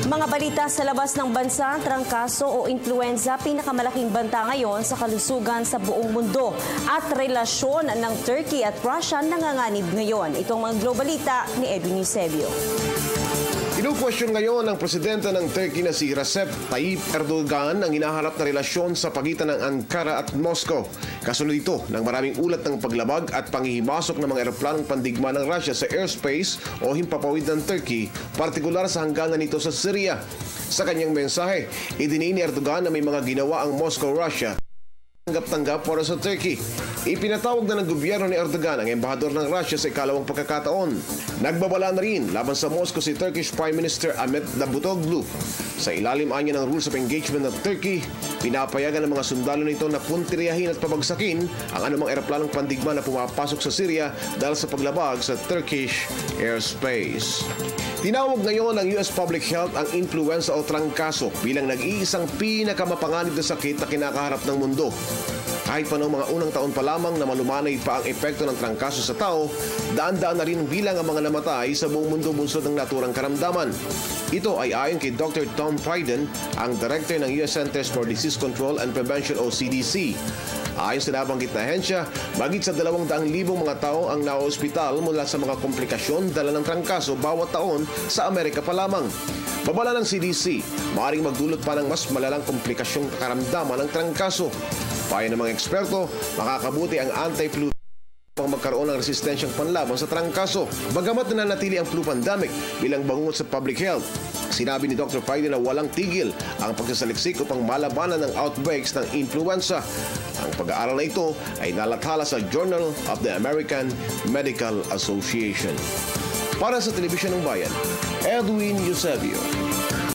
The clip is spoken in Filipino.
Mga balita sa labas ng bansa, trangkaso o influenza, pinakamalaking banta ngayon sa kalusugan sa buong mundo. At relasyon ng Turkey at Russia nanganganib ngayon. Itong mga globalita ni Edwin Eusebio. Inu-question ngayon ng presidente ng Turkey na si Recep Tayyip Erdogan ang hinaharap na relasyon sa pagitan ng Ankara at Moscow. Kasunod ito ng maraming ulat ng paglabag at panghihimasok ng mga eroplanong pandigma ng Russia sa airspace o himpapawid ng Turkey, partikular sa hangganan nito sa Syria. Sa kanyang mensahe, idiniin ni Erdogan na may mga ginawa ang Moscow-Russia tanggap-tanggap para sa Turkey. Ipinatawag na ng gobyerno ni Erdogan ang embahador ng Russia sa ikalawang pagkakataon. Nagbabala na rin laban sa Moscow si Turkish Prime Minister Ahmet Davutoglu. Sa ilalim anya ng rules of engagement ng Turkey, pinapayagan ng mga sundalo nito na puntiryahin at pabagsakin ang anumang eroplanong pandigma na pumapasok sa Syria dahil sa paglabag sa Turkish airspace. Tinawag ngayon ng US Public Health ang influenza o trangkaso bilang nag-iisang pinakamapanganib na sakit na kinakaharap ng mundo. Kahit pa noong mga unang taon pa lamang na malumanay pa ang epekto ng trangkaso sa tao, daan-daan na rin bilang ang mga namatay sa buong mundo bunsod ng naturang karamdaman. Ito ay ayon kay Dr. Tom Frieden, ang Director ng US Centers for Disease Control and Prevention o CDC. Ayon sa nabanggit na ahensya, mahigit sa 200,000 mga tao ang naospital mula sa mga komplikasyon dala ng trangkaso bawat taon sa Amerika pa lamang. Babala ng CDC, maaaring magdulot pa ng mas malalang komplikasyong karamdaman ng trangkaso. Payo ng mga eksperto, makakabuti ang anti-flu pang magkaroon ng resistensyang panlaban sa trangkaso. Bagamat nananatili ang flu pandemic bilang bangungot sa public health, sinabi ni Dr. Frieden na walang tigil ang pagsasaliksik upang malabanan ng outbreaks ng influenza. Ang pag-aaral na ito ay nalathala sa Journal of the American Medical Association. Para sa Telebisyon ng Bayan, Edwin Eusebio.